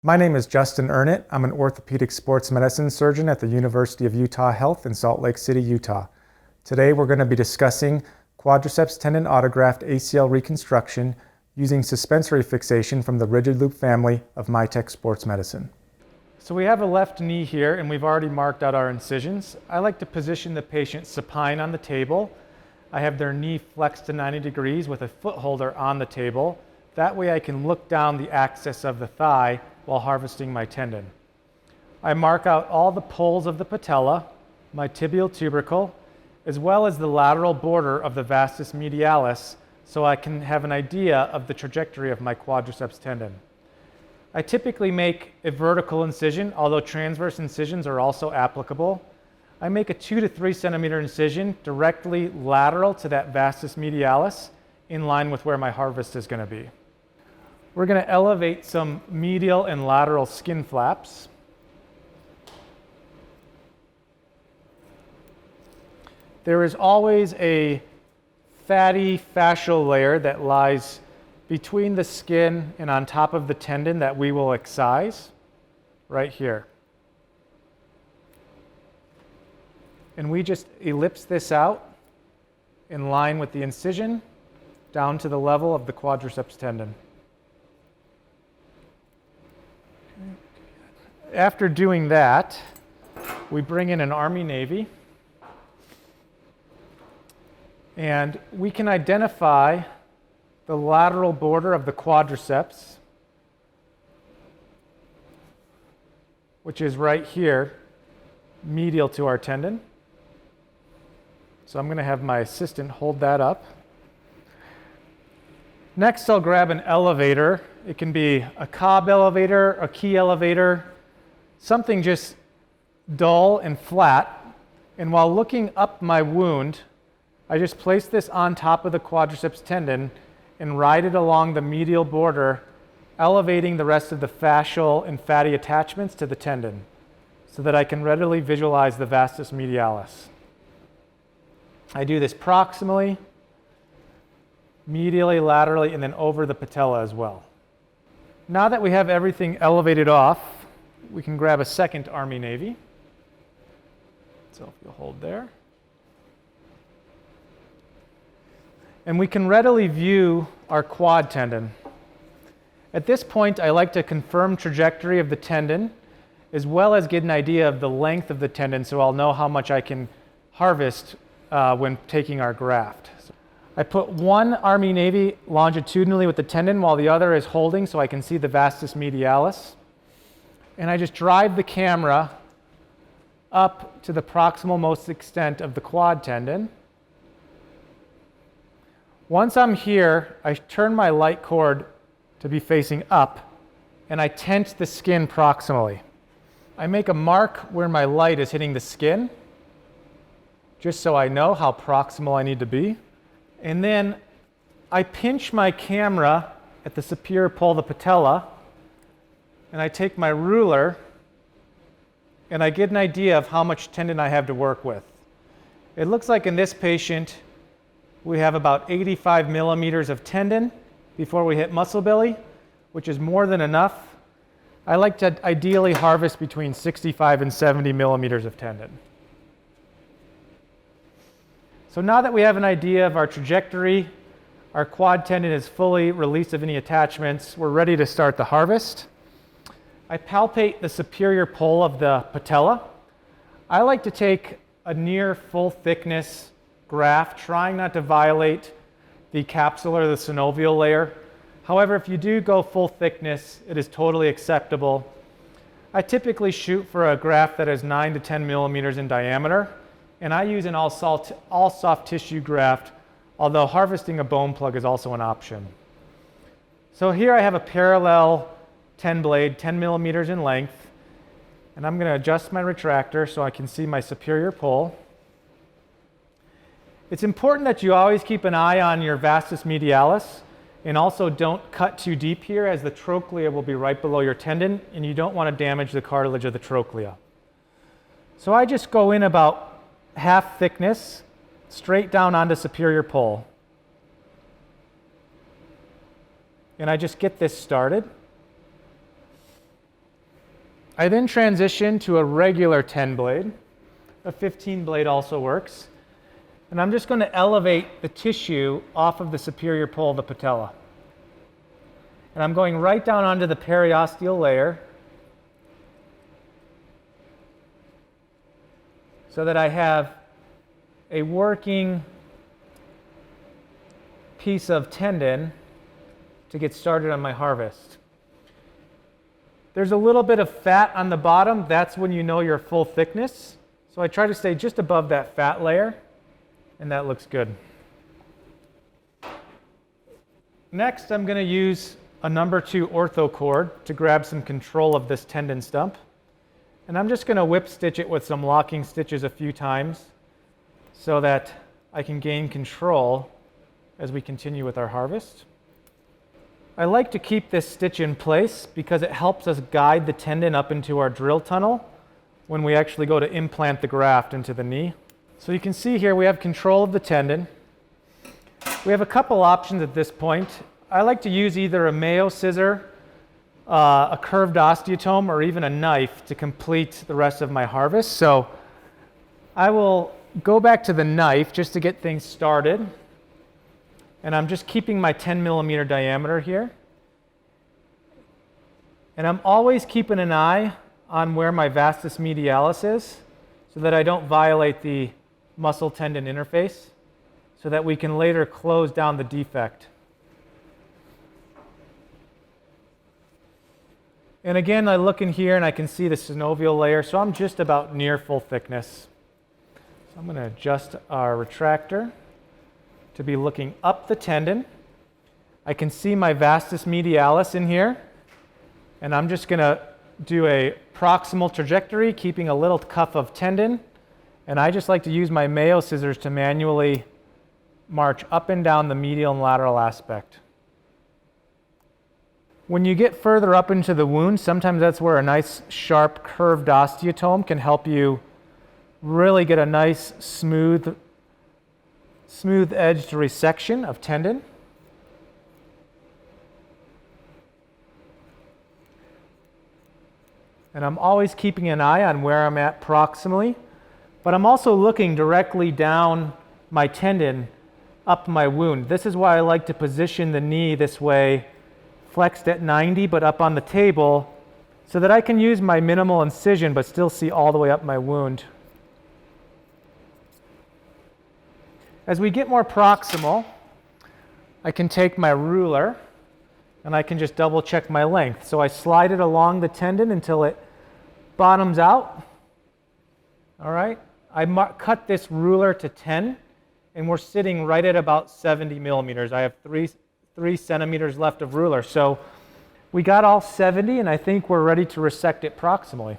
My name is Justin Ernat. I'm an orthopedic sports medicine surgeon at the University of Utah Health in Salt Lake City, Utah. Today we're going to be discussing quadriceps tendon autograft ACL reconstruction using suspensory fixation from the rigid loop family of MyTech Sports Medicine. So we have a left knee here and we've already marked out our incisions. I like to position the patient supine on the table. I have their knee flexed to 90 degrees with a foot holder on the table. That way I can look down the axis of the thigh while harvesting my tendon. I mark out all the poles of the patella, my tibial tubercle, as well as the lateral border of the vastus medialis, so I can have an idea of the trajectory of my quadriceps tendon. I typically make a vertical incision, although transverse incisions are also applicable. I make a 2 to 3 centimeter incision directly lateral to that vastus medialis, in line with where my harvest is going to be. We're going to elevate some medial and lateral skin flaps. There is always a fatty fascial layer that lies between the skin and on top of the tendon that we will excise right here. And we just ellipse this out in line with the incision down to the level of the quadriceps tendon. After doing that, we bring in an Army-Navy, and we can identify the lateral border of the quadriceps, which is right here, medial to our tendon. So I'm going to have my assistant hold that up. Next, I'll grab an elevator. It can be a Cobb elevator, a key elevator, something just dull and flat. And while looking up my wound, I just place this on top of the quadriceps tendon and ride it along the medial border, elevating the rest of the fascial and fatty attachments to the tendon so that I can readily visualize the vastus medialis. I do this proximally, medially, laterally, and then over the patella as well. Now that we have everything elevated off, we can grab a second Army-Navy. So if you'll hold there. And we can readily view our quad tendon. At this point, I like to confirm trajectory of the tendon, as well as get an idea of the length of the tendon so I'll know how much I can harvest when taking our graft. So I put one Army-Navy longitudinally with the tendon while the other is holding so I can see the vastus medialis. And I just drive the camera up to the proximal most extent of the quad tendon. Once I'm here, I turn my light cord to be facing up, and I tent the skin proximally. I make a mark where my light is hitting the skin, just so I know how proximal I need to be. And then I pinch my camera at the superior pole of the patella, and I take my ruler, and I get an idea of how much tendon I have to work with. It looks like in this patient, we have about 85 millimeters of tendon before we hit muscle belly, which is more than enough. I like to ideally harvest between 65 and 70 millimeters of tendon. So now that we have an idea of our trajectory, our quad tendon is fully released of any attachments, we're ready to start the harvest. I palpate the superior pole of the patella. I like to take a near full thickness graft, trying not to violate the capsular or the synovial layer. However, if you do go full thickness, it is totally acceptable. I typically shoot for a graft that is 9 to 10 millimeters in diameter, and I use an all soft tissue graft, although harvesting a bone plug is also an option. So here I have a parallel 10 blade, 10 millimeters in length, and I'm going to adjust my retractor so I can see my superior pole. It's important that you always keep an eye on your vastus medialis, and also don't cut too deep here, as the trochlea will be right below your tendon, and you don't want to damage the cartilage of the trochlea. So I just go in about half thickness, straight down onto superior pole. And I just get this started. I then transition to a regular 10 blade. A 15 blade also works. And I'm just going to elevate the tissue off of the superior pole of the patella. And I'm going right down onto the periosteal layer so that I have a working piece of tendon to get started on my harvest. There's a little bit of fat on the bottom. That's when you know your full thickness. So I try to stay just above that fat layer, and that looks good. Next, I'm going to use a number 2 ortho cord to grab some control of this tendon stump. And I'm just going to whip stitch it with some locking stitches a few times so that I can gain control as we continue with our harvest. I like to keep this stitch in place because it helps us guide the tendon up into our drill tunnel when we actually go to implant the graft into the knee. So you can see here we have control of the tendon. We have a couple options at this point. I like to use either a Mayo scissor, a curved osteotome, or even a knife to complete the rest of my harvest. So I will go back to the knife just to get things started. And I'm just keeping my 10 millimeter diameter here. And I'm always keeping an eye on where my vastus medialis is so that I don't violate the muscle tendon interface so that we can later close down the defect. And again, I look in here and I can see the synovial layer, so I'm just about near full thickness. So I'm going to adjust our retractor to be looking up the tendon. I can see my vastus medialis in here, and I'm just going to do a proximal trajectory, keeping a little cuff of tendon, and I just like to use my Mayo scissors to manually march up and down the medial and lateral aspect. When you get further up into the wound, sometimes that's where a nice sharp curved osteotome can help you really get a nice smooth edged resection of tendon. And I'm always keeping an eye on where I'm at proximally, but I'm also looking directly down my tendon up my wound. This is why I like to position the knee this way, flexed at 90 but up on the table, so that I can use my minimal incision but still see all the way up my wound. As we get more proximal, I can take my ruler and I can just double check my length. So I slide it along the tendon until it bottoms out. All right, I cut this ruler to 10 and we're sitting right at about 70 millimeters. I have 3 centimeters left of ruler. So we got all 70 and I think we're ready to resect it proximally.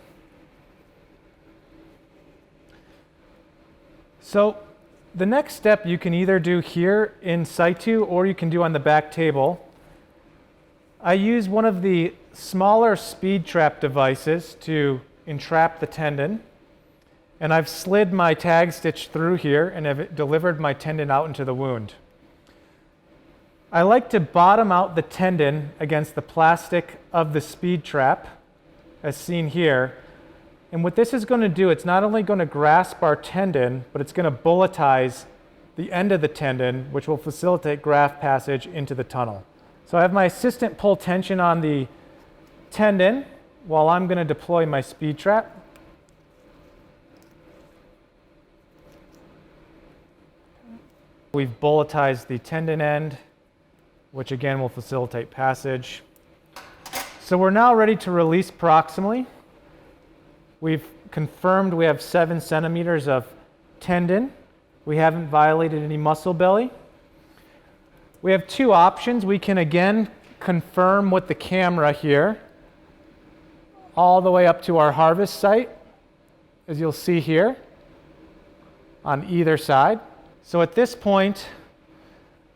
So the next step you can either do here in situ or you can do on the back table. I use one of the smaller speed trap devices to entrap the tendon, and I've slid my tag stitch through here and have delivered my tendon out into the wound. I like to bottom out the tendon against the plastic of the speed trap, as seen here. And what this is going to do, it's not only going to grasp our tendon, but it's going to bulletize the end of the tendon, which will facilitate graft passage into the tunnel. So I have my assistant pull tension on the tendon while I'm going to deploy my speed trap. We've bulletized the tendon end, which again will facilitate passage. So we're now ready to release proximally. We've confirmed we have 7 centimeters of tendon. We haven't violated any muscle belly. We have 2 options. We can again confirm with the camera here all the way up to our harvest site, as you'll see here on either side. So at this point,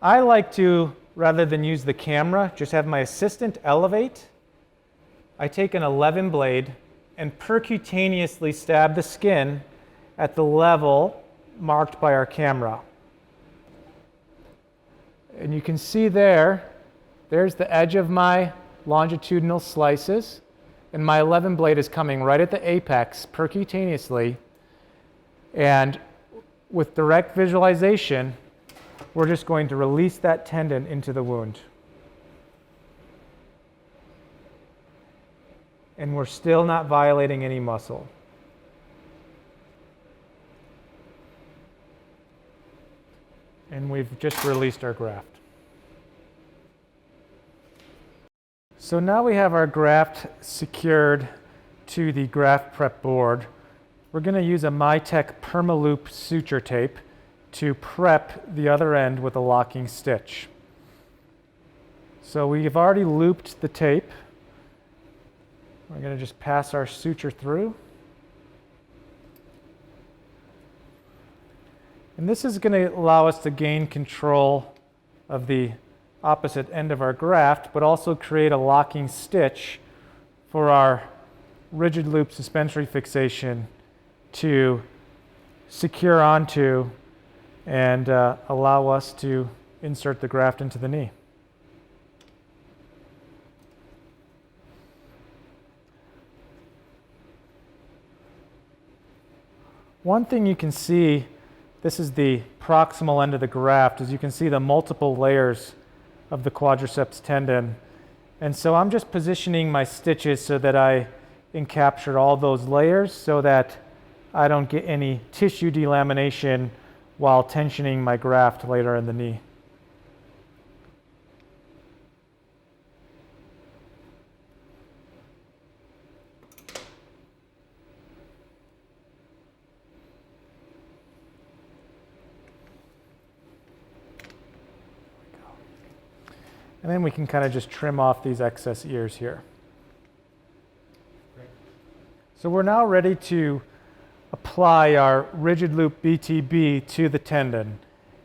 I like to, rather than use the camera, just have my assistant elevate. I take an 11 blade and percutaneously stab the skin at the level marked by our camera. And you can see there's the edge of my longitudinal slices. and my 11 blade is coming right at the apex percutaneously, and with direct visualization, we're just going to release that tendon into the wound. And we're still not violating any muscle. And we've just released our graft. So now we have our graft secured to the graft prep board. We're going to use a MyTech Permaloop suture tape to prep the other end with a locking stitch. So we've already looped the tape. We're going to just pass our suture through. And this is going to allow us to gain control of the opposite end of our graft, but also create a locking stitch for our rigid loop suspensory fixation to secure onto and allow us to insert the graft into the knee. One thing you can see, this is the proximal end of the graft, as you can see the multiple layers of the quadriceps tendon. And so I'm just positioning my stitches so that I encapture all those layers so that I don't get any tissue delamination while tensioning my graft later in the knee. And then we can kind of just trim off these excess ears here. So we're now ready to apply our rigid loop BTB to the tendon.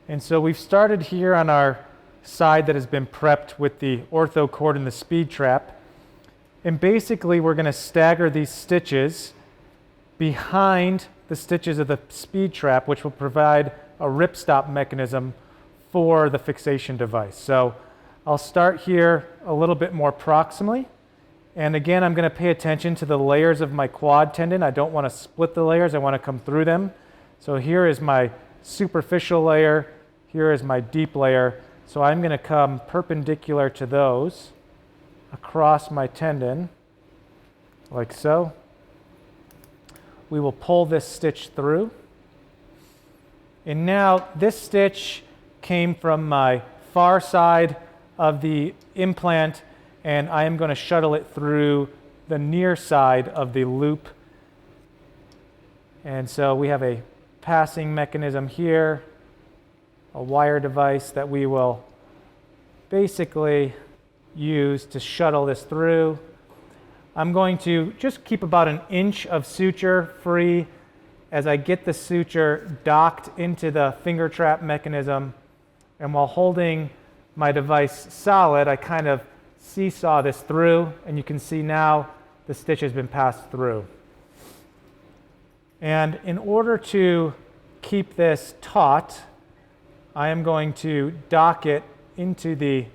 And so we've started here on our side that has been prepped with the ortho cord and the speed trap. And basically we're going to stagger these stitches behind the stitches of the speed trap, which will provide a ripstop mechanism for the fixation device. So I'll start here a little bit more proximally. And again, I'm going to pay attention to the layers of my quad tendon. I don't want to split the layers. I want to come through them. So here is my superficial layer. Here is my deep layer. So I'm going to come perpendicular to those across my tendon, like so. We will pull this stitch through. And now this stitch came from my far side of the implant, and I am going to shuttle it through the near side of the loop. And so we have a passing mechanism here, a wire device that we will basically use to shuttle this through. I'm going to just keep about an inch of suture free as I get the suture docked into the finger trap mechanism, and while holding my device solid, I kind of seesaw this through, and you can see now the stitch has been passed through. And in order to keep this taut, I am going to dock it into the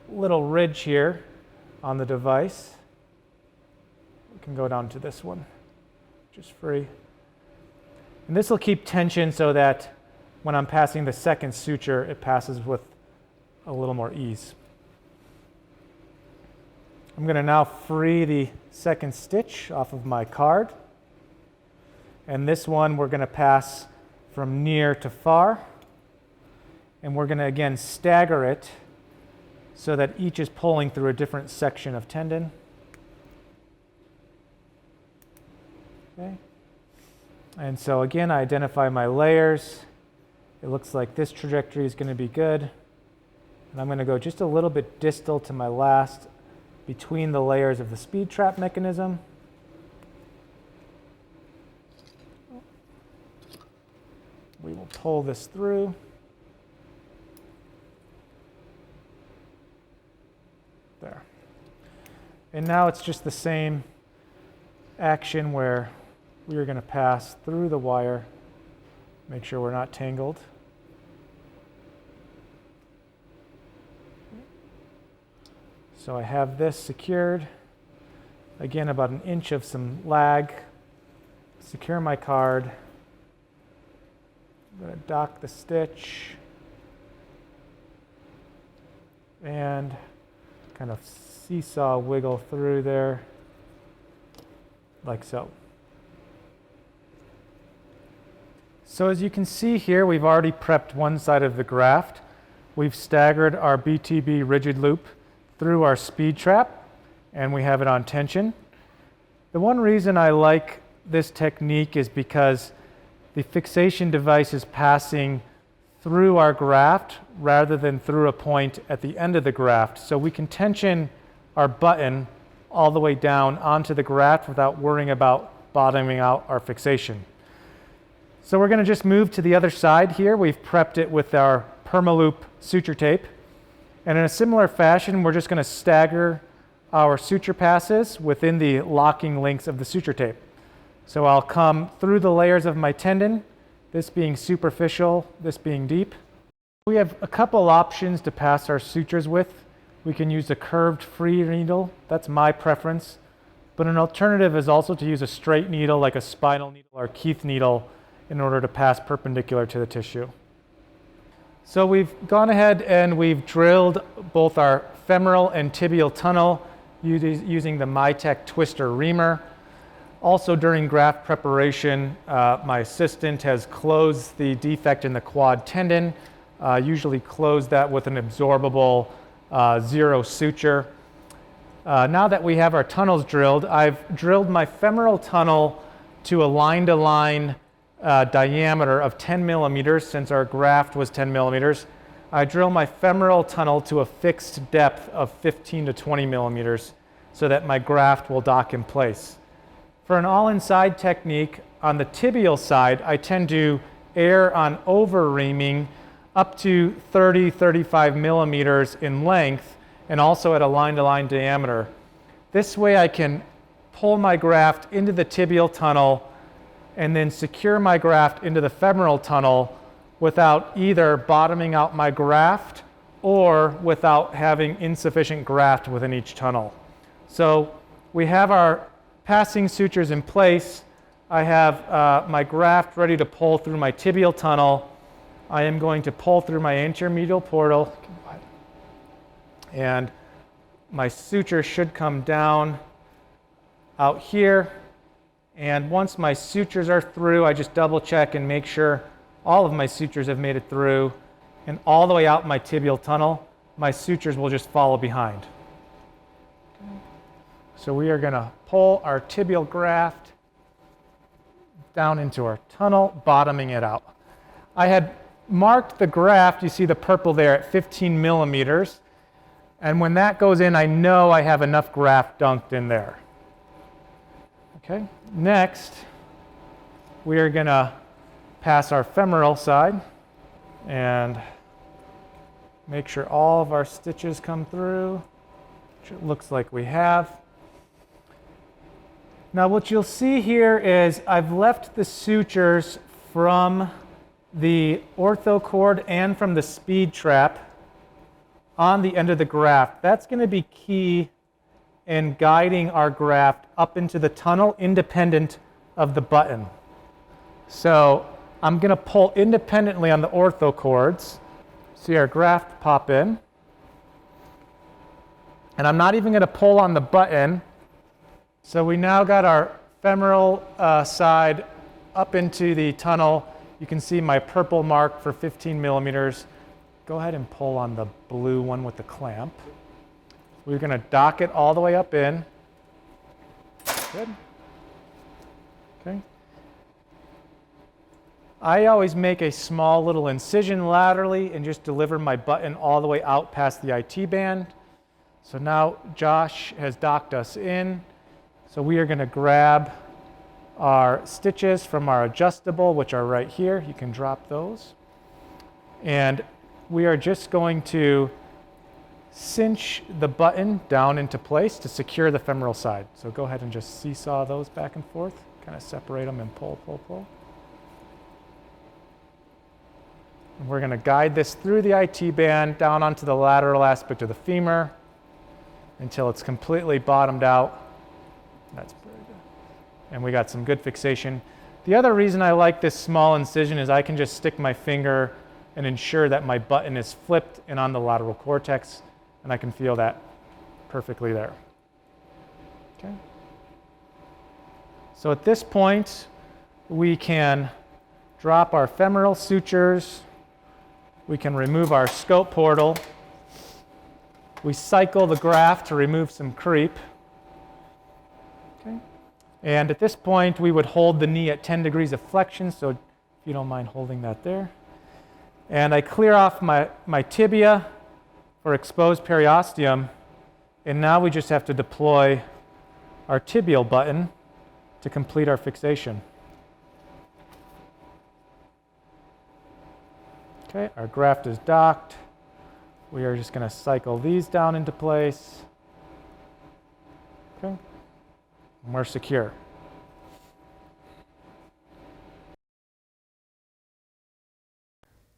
little ridge here on the device. We can go down to this one, just free. And this will keep tension so that when I'm passing the second suture, it passes with a little more ease. I'm going to now free the second stitch off of my card. And this one we're going to pass from near to far. And we're going to again stagger it so that each is pulling through a different section of tendon. Okay. And so again, I identify my layers. It looks like this trajectory is going to be good. And I'm going to go just a little bit distal to my last between the layers of the speed trap mechanism. We will pull this through. There. And now it's just the same action where we are going to pass through the wire. Make sure we're not tangled. So I have this secured. Again, about an inch of some lag. Secure my card. I'm going to dock the stitch and kind of seesaw wiggle through there like so. So as you can see here, we've already prepped one side of the graft. We've staggered our BTB rigid loop through our speed trap, and we have it on tension. The one reason I like this technique is because the fixation device is passing through our graft rather than through a point at the end of the graft. So we can tension our button all the way down onto the graft without worrying about bottoming out our fixation. So we're going to just move to the other side here. We've prepped it with our Permaloop suture tape. And in a similar fashion, we're just going to stagger our suture passes within the locking links of the suture tape. So I'll come through the layers of my tendon, this being superficial, this being deep. We have a couple options to pass our sutures with. We can use a curved free needle. That's my preference. But an alternative is also to use a straight needle like a spinal needle or Keith needle in order to pass perpendicular to the tissue. So we've gone ahead and we've drilled both our femoral and tibial tunnel using the MyTech Twister reamer. Also during graft preparation, my assistant has closed the defect in the quad tendon, usually closed that with an absorbable zero suture. Now that we have our tunnels drilled, I've drilled my femoral tunnel to a line-to-line diameter of 10 millimeters, since our graft was 10 millimeters. I drill my femoral tunnel to a fixed depth of 15 to 20 millimeters so that my graft will dock in place. For an all-inside technique, on the tibial side, I tend to err on over-reaming up to 30-35 millimeters in length and also at a line-to-line diameter. This way I can pull my graft into the tibial tunnel and then secure my graft into the femoral tunnel without either bottoming out my graft or without having insufficient graft within each tunnel. So we have our passing sutures in place. I have my graft ready to pull through my tibial tunnel. I am going to pull through my anterior medial portal, and my suture should come down out here. And once my sutures are through, I just double check and make sure all of my sutures have made it through, and all the way out my tibial tunnel, my sutures will just follow behind. So we are going to pull our tibial graft down into our tunnel, bottoming it out. I had marked the graft, you see the purple there, at 15 millimeters. And when that goes in, I know I have enough graft dunked in there. Okay, next, we are going to pass our femoral side and make sure all of our stitches come through, which it looks like we have. Now what you'll see here is I've left the sutures from the ortho cord and from the speed trap on the end of the graft. That's going to be key in guiding our graft up into the tunnel independent of the button. So I'm going to pull independently on the ortho cords. See our graft pop in. And I'm not even going to pull on the button. So we now got our femoral side up into the tunnel. You can see my purple mark for 15 millimeters. Go ahead and pull on the blue one with the clamp. We're going to dock it all the way up in. Good. Okay. I always make a small little incision laterally and just deliver my button all the way out past the IT band. So now Josh has docked us in. So we are going to grab our stitches from our adjustable, which are right here. You can drop those. And we are just going to cinch the button down into place to secure the femoral side. So go ahead and just seesaw those back and forth, kind of separate them and pull, pull, pull. And we're going to guide this through the IT band down onto the lateral aspect of the femur until it's completely bottomed out. That's very good. And we got some good fixation. The other reason I like this small incision is I can just stick my finger and ensure that my button is flipped and on the lateral cortex, and I can feel that perfectly there. Okay. So at this point, we can drop our femoral sutures. We can remove our scope portal. We cycle the graft to remove some creep. Okay. And at this point, we would hold the knee at 10 degrees of flexion, so if you don't mind holding that there. And I clear off my tibia for exposed periosteum, and now we just have to deploy our tibial button to complete our fixation. Okay, our graft is docked. We are just going to cycle these down into place. Okay, and we're secure.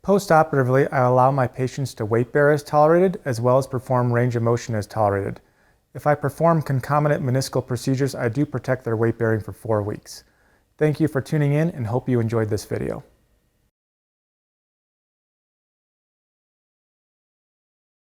Post-operatively, I allow my patients to weight bear as tolerated, as well as perform range of motion as tolerated. If I perform concomitant meniscal procedures, I do protect their weight bearing for 4 weeks. Thank you for tuning in and hope you enjoyed this video.